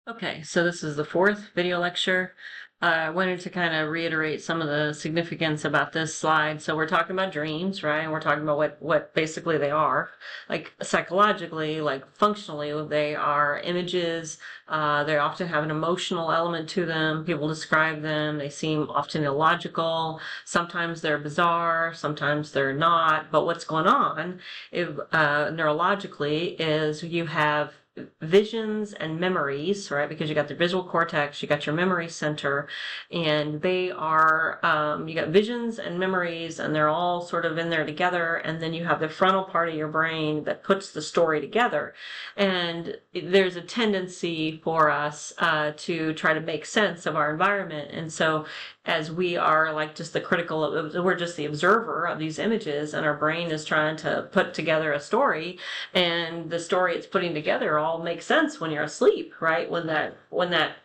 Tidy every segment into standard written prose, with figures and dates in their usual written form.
Okay, so this is the fourth video lecture. I wanted to kind of reiterate some of the significance about this slide. So we're talking about dreams, right? And we're talking about what basically they are. Like psychologically, like functionally, they are images. They often have an emotional element to them. People describe them. They seem often illogical. Sometimes they're bizarre. Sometimes they're not. But what's going on neurologically is you have visions and memories, right? Because you got the visual cortex, you got your memory center, and they are, you got visions and memories, and they're all sort of in there together. And then you have the frontal part of your brain that puts the story together. And there's a tendency for us to try to make sense of our environment. And so as we are like just we're just the observer of these images, and our brain is trying to put together a story, and the story it's putting together all makes sense when you're asleep, right? When that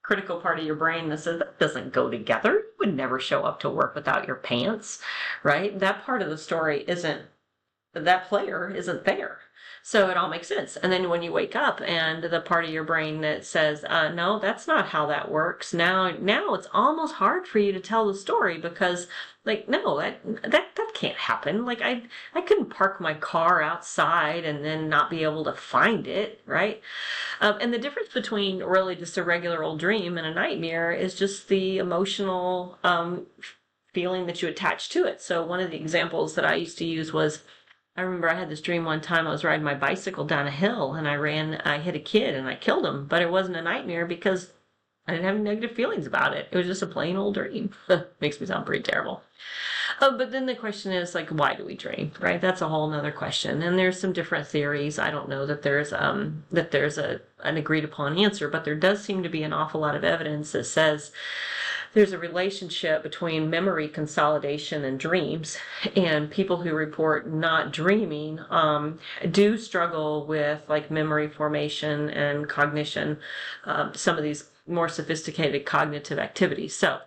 critical part of your brain that says that doesn't go together, you would never show up to work without your pants, right? That part of the story isn't, that player isn't there. So it all makes sense. And then when you wake up and the part of your brain that says, no, that's not how that works. Now it's almost hard for you to tell the story because like, no, that can't happen. Like I couldn't park my car outside and then not be able to find it, right? And the difference between really just a regular old dream and a nightmare is just the emotional feeling that you attach to it. So one of the examples that I used to use was, I remember I had this dream one time. I was riding my bicycle down a hill and I hit a kid and I killed him, but it wasn't a nightmare because I didn't have any negative feelings about it. It was just a plain old dream. Makes me sound pretty terrible. But then the question is like, why do we dream, right? That's a whole nother question. And there's some different theories. I don't know that there's an agreed upon answer, but there does seem to be an awful lot of evidence that says there's a relationship between memory consolidation and dreams, and people who report not dreaming do struggle with like memory formation and cognition, some of these more sophisticated cognitive activities. So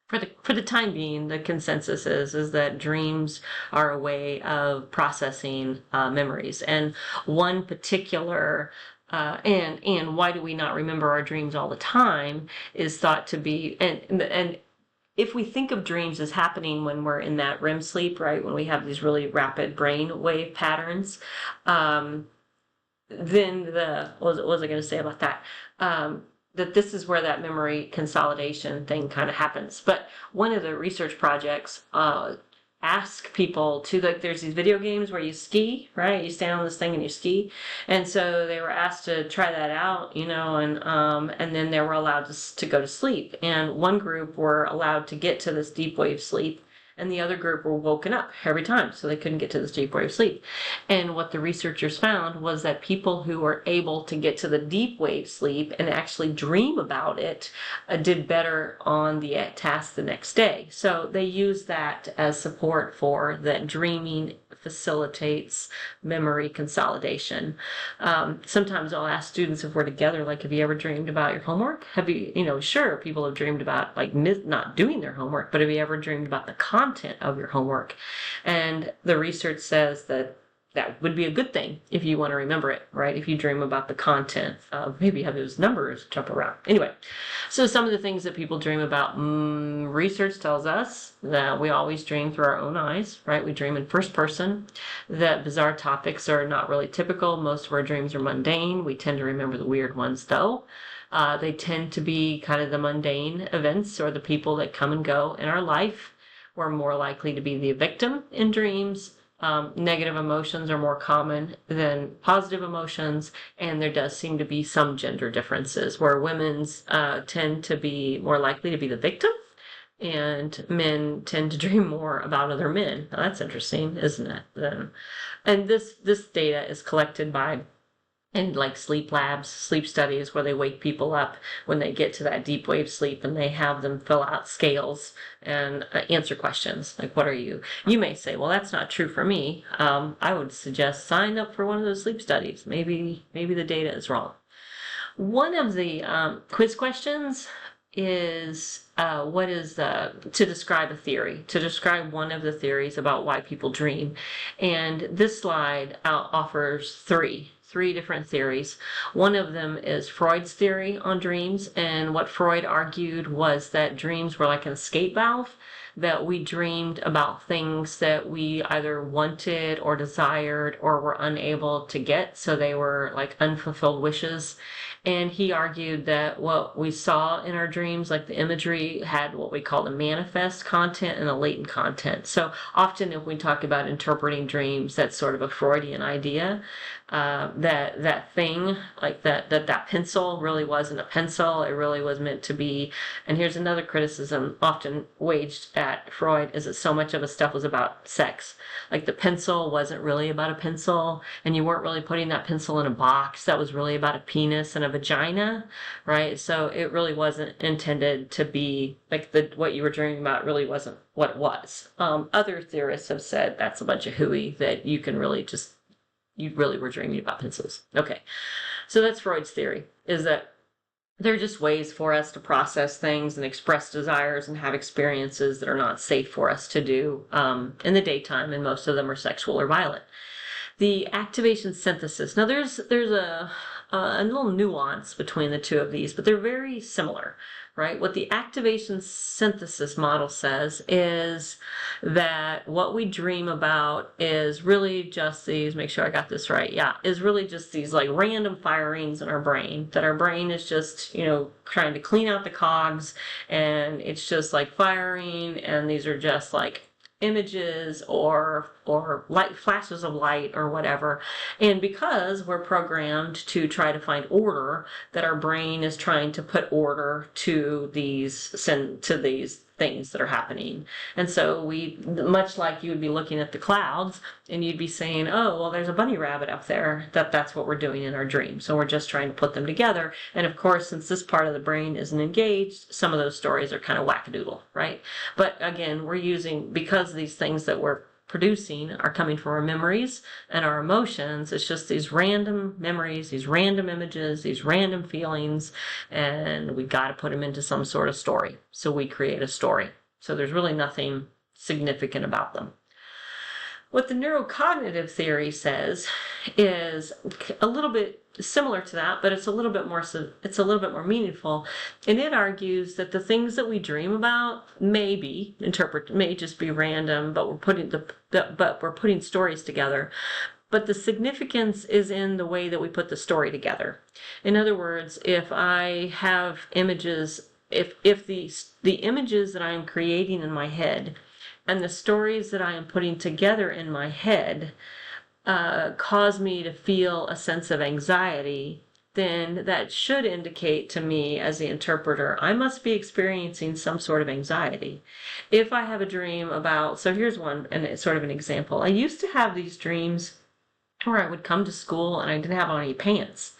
for the time being, the consensus is that dreams are a way of processing memories. And one particular and why do we not remember our dreams all the time is thought to be, and if we think of dreams as happening when we're in that REM sleep, right, when we have these really rapid brain wave patterns, then what was I going to say about that? That this is where that memory consolidation thing kind of happens. But one of the research projects ask people to, like, there's these video games where you ski, right? You stand on this thing and you ski. And so they were asked to try that out, and then they were allowed to go to sleep. And one group were allowed to get to this deep wave sleep, and the other group were woken up every time, so they couldn't get to this deep wave sleep. And what the researchers found was that people who were able to get to the deep wave sleep and actually dream about it did better on the task the next day. So they use that as support for that dreaming facilitates memory consolidation. Sometimes I'll ask students if we're together, like, have you ever dreamed about your homework? Have you, sure, people have dreamed about like not doing their homework, but have you ever dreamed about the content of your homework? And the research says that would be a good thing if you want to remember it, right? If you dream about the content, maybe have those numbers jump around. Anyway, so some of the things that people dream about, research tells us that we always dream through our own eyes, right? We dream in first person, that bizarre topics are not really typical. Most of our dreams are mundane. We tend to remember the weird ones though. They tend to be kind of the mundane events or the people that come and go in our life. We're more likely to be the victim in dreams. Negative emotions are more common than positive emotions, and there does seem to be some gender differences where women's tend to be more likely to be the victim, and men tend to dream more about other men. Now, that's interesting, isn't it? And this data is collected by and like sleep labs, sleep studies where they wake people up when they get to that deep wave sleep, and they have them fill out scales and answer questions like, what are you? You may say, well, that's not true for me. I would suggest sign up for one of those sleep studies. Maybe the data is wrong. One of the quiz questions is to describe a theory, to describe one of the theories about why people dream. And this slide offers three. three different theories. One of them is Freud's theory on dreams, and what Freud argued was that dreams were like an escape valve, that we dreamed about things that we either wanted or desired or were unable to get, so they were like unfulfilled wishes. And he argued that what we saw in our dreams, like the imagery, had what we call the manifest content and the latent content. So often if we talk about interpreting dreams, that's sort of a Freudian idea. That thing, like that pencil really wasn't a pencil. It really was meant to be. And here's another criticism often waged at Freud, is that so much of his stuff was about sex. Like the pencil wasn't really about a pencil, and you weren't really putting that pencil in a box. That was really about a penis and a vagina, right? So it really wasn't intended to be like what you were dreaming about really wasn't what it was. Other theorists have said that's a bunch of hooey, that you really were dreaming about pencils. Okay, so that's Freud's theory, is that they're just ways for us to process things and express desires and have experiences that are not safe for us to do in the daytime, and most of them are sexual or violent. The activation synthesis. Now, there's a little nuance between the two of these, but they're very similar, right? What the activation synthesis model says is that what we dream about is really just these, make sure I got this right, is really just these like random firings in our brain, that our brain is just, trying to clean out the cogs, and it's just like firing, and these are just like images or light flashes of light or whatever. And because we're programmed to try to find order, that our brain is trying to put order to these things that are happening. And so we, much like you would be looking at the clouds and you'd be saying, oh, well, there's a bunny rabbit up there, that's what we're doing in our dream. So we're just trying to put them together. And of course, since this part of the brain isn't engaged, some of those stories are kind of wackadoodle, right? But again, because these things that we're producing are coming from our memories and our emotions, it's just these random memories, these random images, these random feelings, and we got to put them into some sort of story. So we create a story. So there's really nothing significant about them. What the neurocognitive theory says is a little bit similar to that, but it's a little bit more meaningful. And it argues that the things that we dream about may just be random, but we're putting stories together. But the significance is in the way that we put the story together. In other words, if I have images, if the images that I am creating in my head and the stories that I am putting together in my head cause me to feel a sense of anxiety, then that should indicate to me as the interpreter, I must be experiencing some sort of anxiety. If I have a dream so here's one, and it's sort of an example. I used to have these dreams where I would come to school and I didn't have on any pants.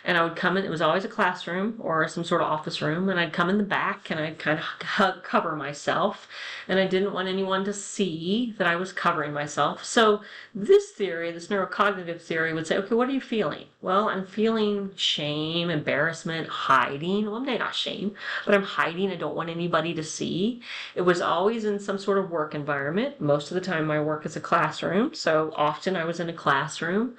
And I would come in, it was always a classroom or some sort of office room, and I'd come in the back and I'd kind of cover myself, and I didn't want anyone to see that I was covering myself. So this neurocognitive theory would say, okay, what are you feeling? Well, I'm feeling shame, embarrassment, hiding. Well, maybe not shame, but I'm hiding. I don't want anybody to see. It was always in some sort of work environment. Most of the time my work is a classroom, so often I was in a classroom.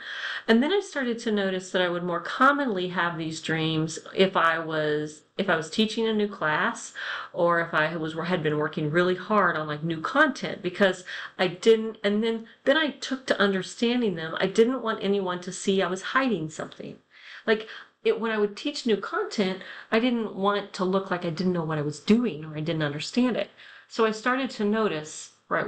And then I started to notice that I would more commonly have these dreams if I was teaching a new class, or if I had been working really hard on like new content, because I didn't, and then I took to understanding them. I didn't want anyone to see I was hiding something. Like when I would teach new content, I didn't want to look like I didn't know what I was doing or I didn't understand it. So I started to notice, right,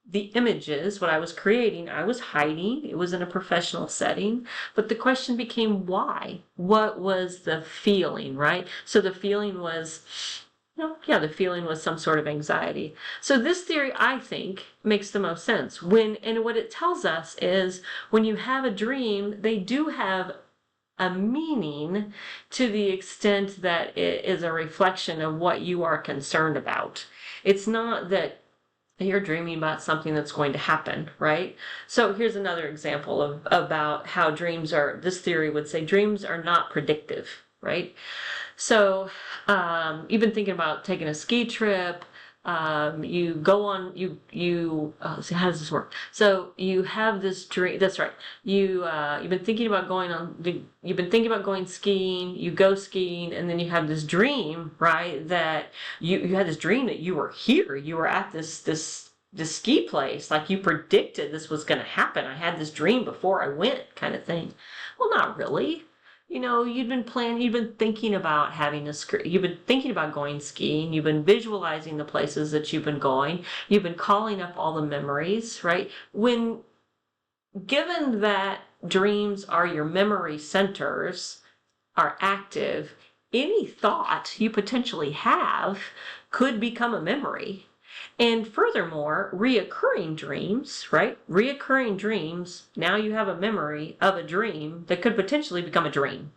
the images, what I was creating, I was hiding. It was in a professional setting. But the question became why? What was the feeling, right? So the feeling was, the feeling was some sort of anxiety. So this theory, I think, makes the most sense. And what it tells us is when you have a dream, they do have a meaning to the extent that it is a reflection of what you are concerned about. It's not that you're dreaming about something that's going to happen, right? So here's another example about how this theory would say dreams are not predictive, right? So you've been thinking about taking a ski trip, You go on, let's see, how does this work? So you have this dream, that's right. You've been thinking about you've been thinking about going skiing, you go skiing, and then you have this dream, right? That you had this dream that you were here, you were at this ski place, like you predicted this was going to happen. I had this dream before I went, kind of thing. Well, not really. You'd been thinking about you've been thinking about going skiing, you've been visualizing the places that you've been going, you've been calling up all the memories, right? Given that dreams are your memory centers, are active, any thought you potentially have could become a memory. And furthermore, reoccurring dreams, right? Reoccurring dreams, now you have a memory of a dream that could potentially become a dream.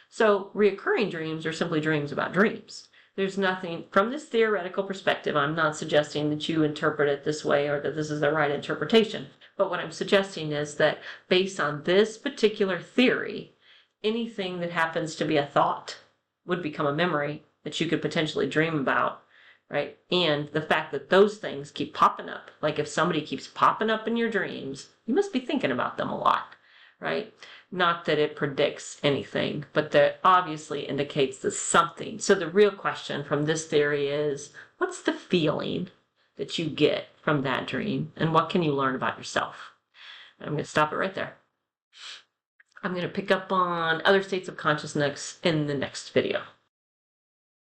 So reoccurring dreams are simply dreams about dreams. There's nothing, from this theoretical perspective, I'm not suggesting that you interpret it this way or that this is the right interpretation. But what I'm suggesting is that based on this particular theory, anything that happens to be a thought would become a memory that you could potentially dream about, right? And the fact that those things keep popping up, like if somebody keeps popping up in your dreams, you must be thinking about them a lot, right? Not that it predicts anything, but that obviously indicates that something. So the real question from this theory is, what's the feeling that you get from that dream, and what can you learn about yourself? I'm going to stop it right there. I'm going to pick up on other states of consciousness in the next video.